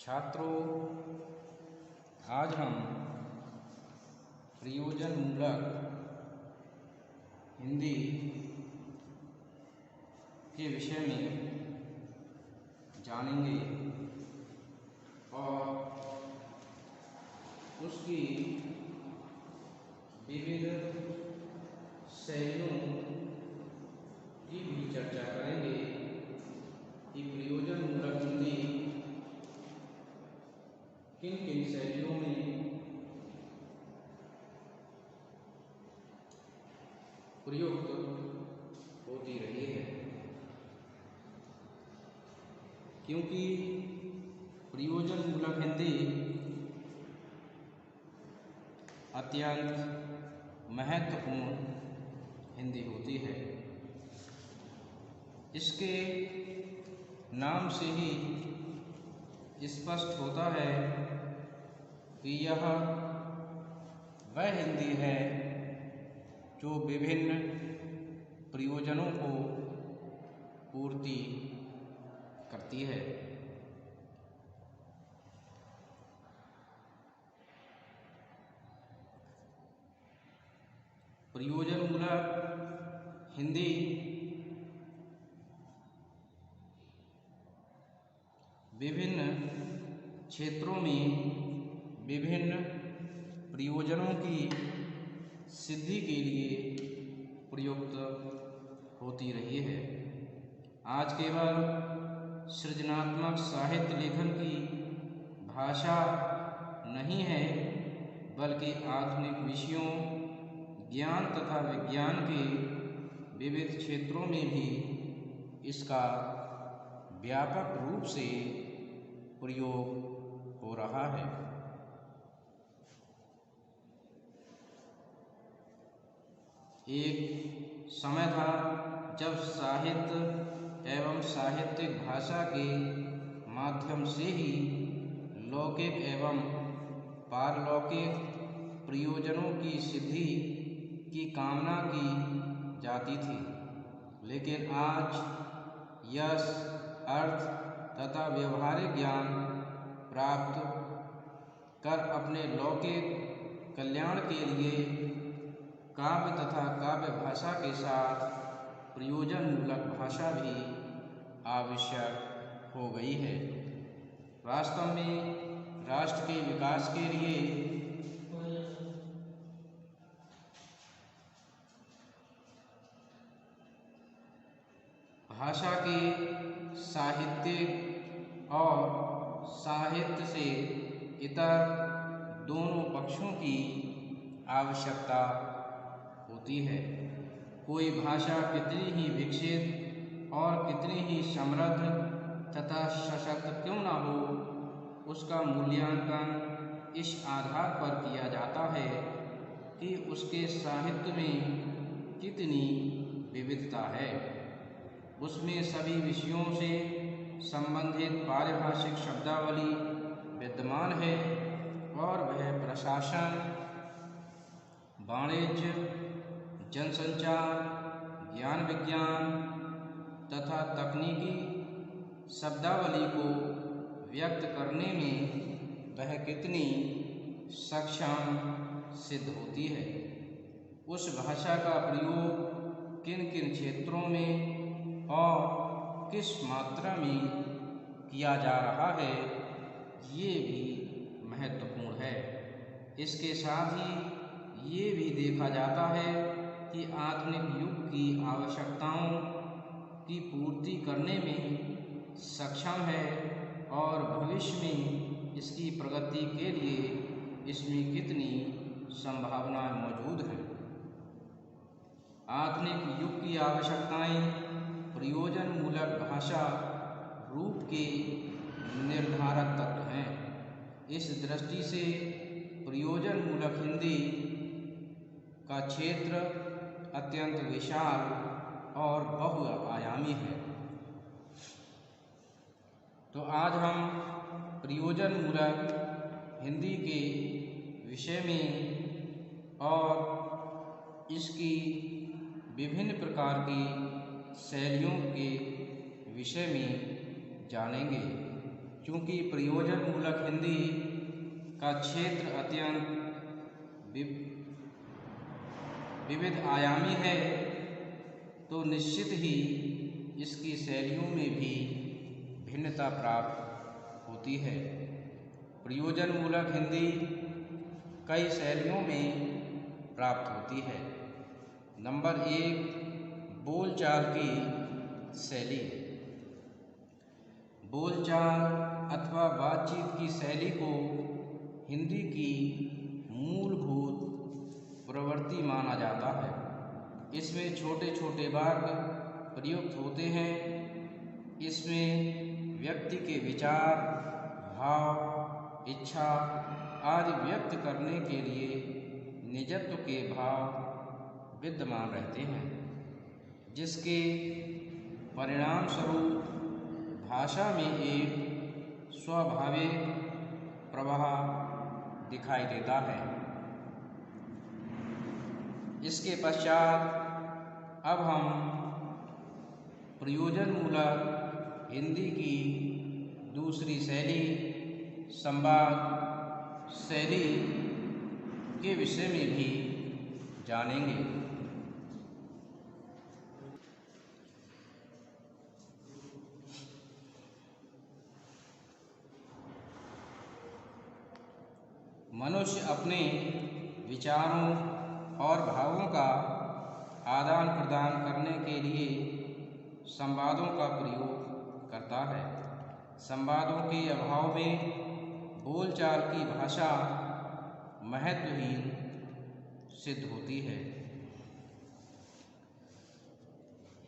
छात्रों, आज हम प्रयोजनमूलक हिंदी के विषय में जानेंगे और उसकी विविध शैलियों की भी चर्चा करेंगे कि प्रयोजनमूलक हिंदी किन किन शैलियों में प्रयुक्त होती रही है, क्योंकि प्रयोजनमूलक हिंदी अत्यंत महत्वपूर्ण हिंदी होती है। इसके नाम से ही स्पष्ट होता है कि यह वह हिंदी है जो विभिन्न प्रयोजनों को पूर्ति करती है। प्रयोजनमूलक हिंदी विभिन्न क्षेत्रों में विभिन्न प्रयोजनों की सिद्धि के लिए प्रयुक्त होती रही है। आज केवल सृजनात्मक साहित्य लेखन की भाषा नहीं है, बल्कि आधुनिक विषयों, ज्ञान तथा विज्ञान के विविध क्षेत्रों में भी इसका व्यापक रूप से प्रयोग हो रहा है। एक समय था जब साहित्य एवं साहित्यिक भाषा के माध्यम से ही लौकिक एवं पारलौकिक प्रयोजनों की सिद्धि की कामना की जाती थी, लेकिन आज यश, अर्थ तथा व्यवहारिक ज्ञान प्राप्त कर अपने लौकिक कल्याण के लिए काव्य तथा काव्य भाषा के साथ प्रयोजनमूलक भाषा भी आवश्यक हो गई है। वास्तव में राष्ट्र के विकास के लिए भाषा के साहित्यिक और साहित्य से इतर दोनों पक्षों की आवश्यकता होती है। कोई भाषा कितनी ही विकसित और कितनी ही समृद्ध तथा सशक्त क्यों न हो, उसका मूल्यांकन इस आधार पर किया जाता है कि उसके साहित्य में कितनी विविधता है, उसमें सभी विषयों से संबंधित पारिभाषिक शब्दावली विद्यमान है और वह प्रशासन, वाणिज्य, जनसंचार, ज्ञान विज्ञान तथा तकनीकी शब्दावली को व्यक्त करने में वह कितनी सक्षम सिद्ध होती है। उस भाषा का प्रयोग किन किन क्षेत्रों में और किस मात्रा में किया जा रहा है, ये भी महत्वपूर्ण है। इसके साथ ही ये भी देखा जाता है कि आधुनिक युग की आवश्यकताओं की पूर्ति करने में सक्षम है और भविष्य में इसकी प्रगति के लिए इसमें कितनी संभावनाएं मौजूद हैं। आधुनिक युग की आवश्यकताएं प्रयोजनमूलक भाषा रूप के निर्धारक तत्व हैं। इस दृष्टि से प्रयोजनमूलक हिंदी का क्षेत्र अत्यंत विशाल और बहुआयामी है। तो आज हम प्रयोजनमूलक हिंदी के विषय में और इसकी विभिन्न प्रकार की शैलियों के विषय में जानेंगे। चूँकि प्रयोजन मूलक हिंदी का क्षेत्र अत्यंत विविध आयामी है, तो निश्चित ही इसकी शैलियों में भी भिन्नता प्राप्त होती है। प्रयोजन मूलक हिंदी कई शैलियों में प्राप्त होती है। नंबर 1, बोलचाल की शैली। बोलचाल अथवा बातचीत की शैली को हिंदी की मूलभूत प्रवृत्ति माना जाता है। इसमें छोटे छोटे वाक्य प्रयुक्त होते हैं। इसमें व्यक्ति के विचार, भाव, इच्छा आदि व्यक्त करने के लिए निजत्व के भाव विद्यमान रहते हैं, जिसके परिणाम स्वरूप भाषा में एक स्वाभाविक प्रवाह दिखाई देता है। इसके पश्चात अब हम प्रयोजन मूलक हिंदी की दूसरी शैली, संवाद शैली के विषय में भी जानेंगे। मनुष्य अपने विचारों और भावों का आदान प्रदान करने के लिए संवादों का प्रयोग करता है। संवादों के अभाव में बोलचाल की भाषा महत्वहीन सिद्ध होती है।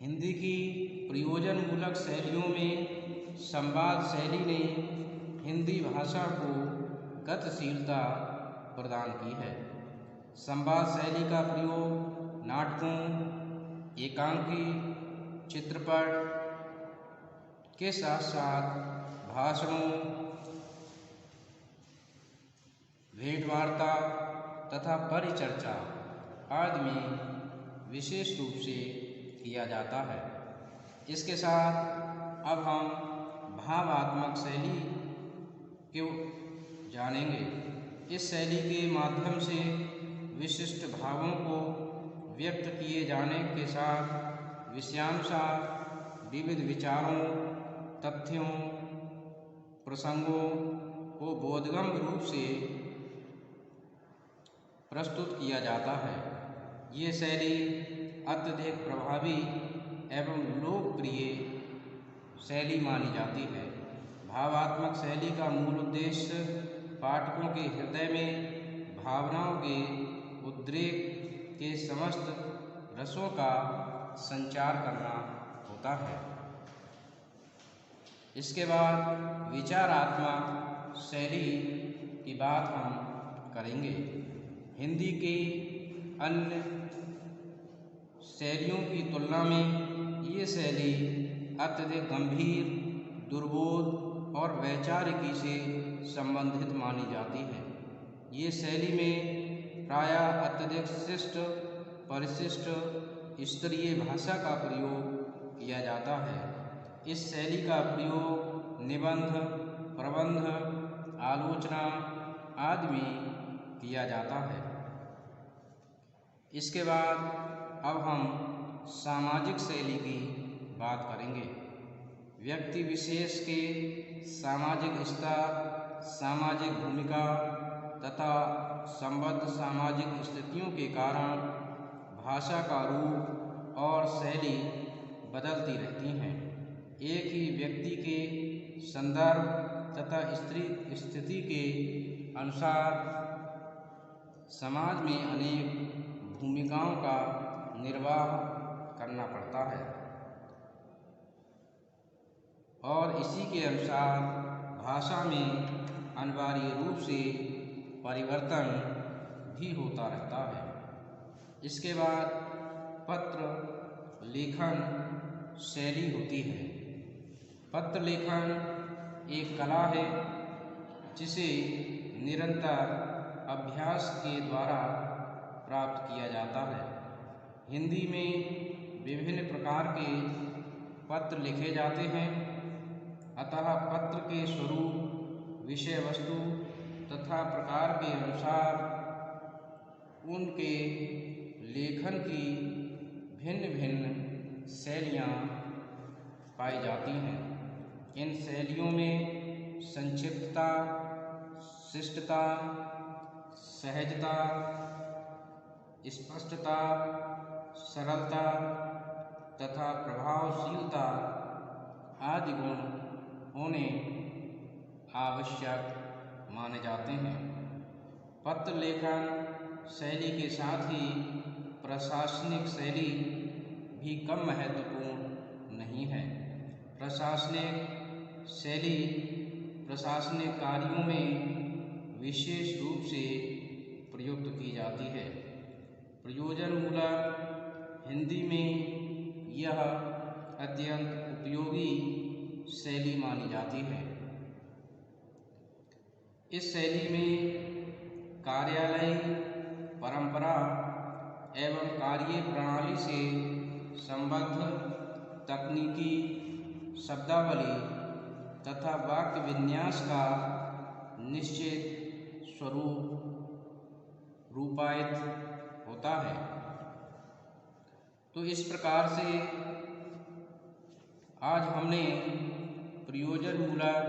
हिंदी की प्रयोजन मूलक शैलियों में संवाद शैली ने हिंदी भाषा को गतिशीलता प्रदान की है। संवाद शैली का प्रयोग नाटकों, एकांकी, चित्रपट के साथ साथ भाषणों, भेंटवार्ता तथा परिचर्चा आदि में विशेष रूप से किया जाता है। इसके साथ अब हम भावात्मक शैली को जानेंगे। इस शैली के माध्यम से विशिष्ट भावों को व्यक्त किए जाने के साथ विषयांशार विविध विचारों, तथ्यों, प्रसंगों को बोधगम्य रूप से प्रस्तुत किया जाता है। ये शैली अत्यधिक प्रभावी एवं लोकप्रिय शैली मानी जाती है। भावात्मक शैली का मूल उद्देश्य पाठकों के हृदय में भावनाओं के उद्रेक के समस्त रसों का संचार करना होता है। इसके बाद विचारात्मक शैली की बात हम करेंगे। हिंदी की अन्य शैलियों की तुलना में ये शैली अत्यधिक गंभीर, दुर्बोध और वैचारिकी से संबंधित मानी जाती है। ये शैली में प्रायः अत्यधिक शिष्ट, परिशिष्ट स्तरीय भाषा का प्रयोग किया जाता है। इस शैली का प्रयोग निबंध, प्रबंध, आलोचना आदि में किया जाता है। इसके बाद अब हम सामाजिक शैली की बात करेंगे। व्यक्ति विशेष के सामाजिक स्तर, सामाजिक भूमिका तथा संबद्ध सामाजिक स्थितियों के कारण भाषा का रूप और शैली बदलती रहती हैं। एक ही व्यक्ति के संदर्भ तथा स्थिति के अनुसार समाज में अनेक भूमिकाओं का निर्वाह करना पड़ता है और इसी के अनुसार भाषा में अनिवार्य रूप से परिवर्तन भी होता रहता है। इसके बाद पत्र लेखन शैली होती है। पत्र लेखन एक कला है जिसे निरंतर अभ्यास के द्वारा प्राप्त किया जाता है। हिंदी में विभिन्न प्रकार के पत्र लिखे जाते हैं। अतः पत्र के स्वरूप, विषय वस्तु तथा प्रकार के अनुसार उनके लेखन की भिन्न भिन्न शैलियाँ पाई जाती हैं। इन शैलियों में संक्षिप्तता, शिष्टता, सहजता, स्पष्टता, सरलता तथा प्रभावशीलता आदि गुण होने आवश्यक माने जाते हैं। पत्र लेखन शैली के साथ ही प्रशासनिक शैली भी कम महत्वपूर्ण नहीं है। प्रशासनिक शैली प्रशासनिक कार्यों में विशेष रूप से प्रयुक्त की जाती है। प्रयोजनमूलक हिंदी में यह अत्यंत उपयोगी शैली मानी जाती है। इस शैली में कार्यालय परंपरा एवं कार्य प्रणाली से संबद्ध तकनीकी शब्दावली तथा वाक्य विन्यास का निश्चित स्वरूप रूपायित होता है। तो इस प्रकार से आज हमने प्रयोजनमूलक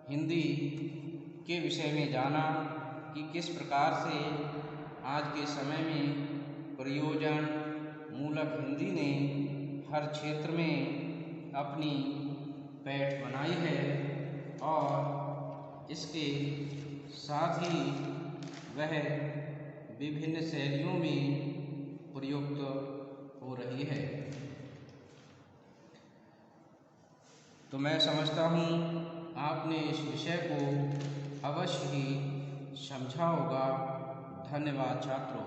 हिंदी के विषय में जाना कि किस प्रकार से आज के समय में प्रयोजन मूलक हिंदी ने हर क्षेत्र में अपनी पैठ बनाई है और इसके साथ ही वह विभिन्न शैलियों में प्रयुक्त हो रही है। तो मैं समझता हूँ आपने इस विषय को अवश्य ही समझा होगा। धन्यवाद छात्रों।